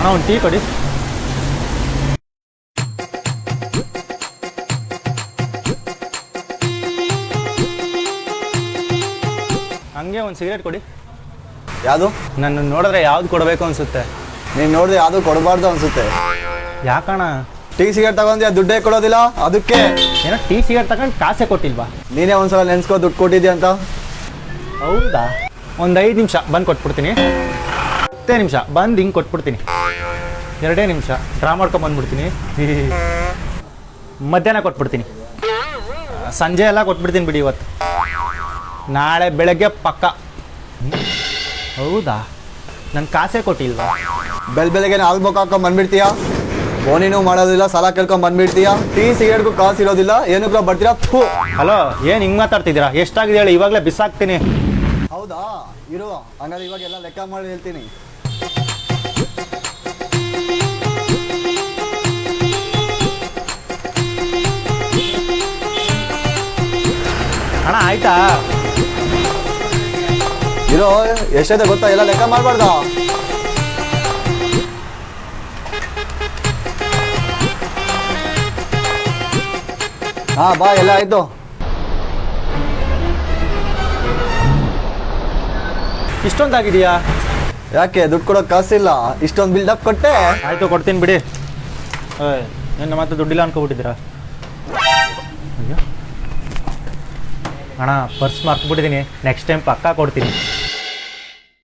ಅಣ್ಣ ಒಂದು ಟೀ ಕೊಡಿ. ಹಂಗೆ ಒಂದು ಸಿಗರೇಟ್ ಕೊಡಿ. ಯಾವುದು? ನನ್ನ ನೋಡಿದ್ರೆ ಯಾವ್ದು ಕೊಡಬೇಕು ಅನ್ಸುತ್ತೆ. ನೀನು ನೋಡಿದ್ರೆ ಯಾವುದು ಕೊಡಬಾರ್ದು ಅನ್ಸುತ್ತೆ. ಯಾಕಣ? ಟೀ ಸಿಗರೇಟ್ ತಗೊಂಡ್ಯಾ, ದುಡ್ಡೇ ಕೊಡೋದಿಲ್ಲ ಅದಕ್ಕೆ. ಏನೋ ಟೀ ಸಿಗರೇಟ್ ತಗೊಂಡು ಕಾಸೇ ಕೊಟ್ಟಿಲ್ವಾ? ನೀನೇ ಒಂದ್ಸಲ ನೆನ್ಸ್ಕೋ ದುಡ್ಡು ಕೊಟ್ಟಿದ್ಯಾ ಅಂತ. ಹೌದಾ? ಒಂದು 5 ನಿಮಿಷ ಬಂದು ಕೊಟ್ಬಿಡ್ತೀನಿ. 10 ನಿಮಿಷ ಬಂದು ಹಿಂಗೆ ಕೊಟ್ಬಿಡ್ತೀನಿ. 2 ನಿಮಿಷ ಡ್ರಾ ಮಾಡ್ಕೊಂಡು ಬಂದ್ಬಿಡ್ತೀನಿ. ಮಧ್ಯಾಹ್ನ ಕೊಟ್ಬಿಡ್ತೀನಿ. ಸಂಜೆ ಎಲ್ಲ ಕೊಟ್ಬಿಡ್ತೀನಿ ಬಿಡಿ ಇವತ್ತು. ನಾಳೆ ಬೆಳಗ್ಗೆ ಪಕ್ಕ. ಹೌದಾ? ನನ್ನ ಕಾಸೇ ಕೊಟ್ಟಿಲ್ವಾ? ಬೆಳಗ್ಗೆ ಹಾಲು ಬೊಕ್ಕ ಹಾಕೊಂಡ್ ಬಂದ್ಬಿಡ್ತೀಯಾ, ಫೋನಿನೂ ಮಾಡೋದಿಲ್ಲ, ಸಾಲ ಕೇಳ್ಕೊಂಡ್ ಬಂದ್ಬಿಡ್ತೀಯಾ, ಟೀ ಸಿಗರೇಟ್ಗೂ ಕಾಸು ಇರೋದಿಲ್ಲ, ಏನಕ್ಕೂ ಬರ್ತೀರಾ. ಹಲೋ, ಏನು ಹಿಂಗೆ ಮಾತಾಡ್ತಿದ್ದೀರಾ? ಎಷ್ಟಾಗಿದೆ ಹೇಳಿ, ಇವಾಗಲೇ ಬಿಸಾಕ್ತೀನಿ. ಹೌದಾ? ಇರು, ಹಂಗಾದ್ರೆ ಇವಾಗೆಲ್ಲ ಲೆಕ್ಕ ಮಾಡಿ ಹೇಳ್ತೀನಿ. ಅಣ್ಣ ಆಯ್ತಾ? ಇರೋ, ಎಷ್ಟಿದೆ ಗೊತ್ತಾ? ಎಲ್ಲ ಲೆಕ್ಕ ಮಾಡಬಾರ್ದ. ಹಾ ಬಾ, ಎಲ್ಲ ಆಯ್ತು. ಇಷ್ಟೊಂದಾಗಿದೆಯಾ? ಯಾಕೆ ದುಡ್ಡು ಕೊಡೋಕೆ ಕಾಸಿಲ್ಲ? ಇಷ್ಟೊಂದು ಬಿಲ್ಡಪ್ ಕೊಟ್ಟೆ. ಆಯಿತು, ಕೊಡ್ತೀನಿ ಬಿಡಿ. ನನ್ನ ಮತ್ತೆ ದುಡ್ಡಿಲ್ಲ ಅನ್ಕೊಬಿಟ್ಟಿದ್ದೀರಾ? ಅಯ್ಯೋ ಅಣ್ಣ, ಪರ್ಸ್ ಮರ್ತ್ಬಿಟ್ಟಿದ್ದೀನಿ. ನೆಕ್ಸ್ಟ್ ಟೈಮ್ ಪಕ್ಕಾ ಕೊಡ್ತೀನಿ.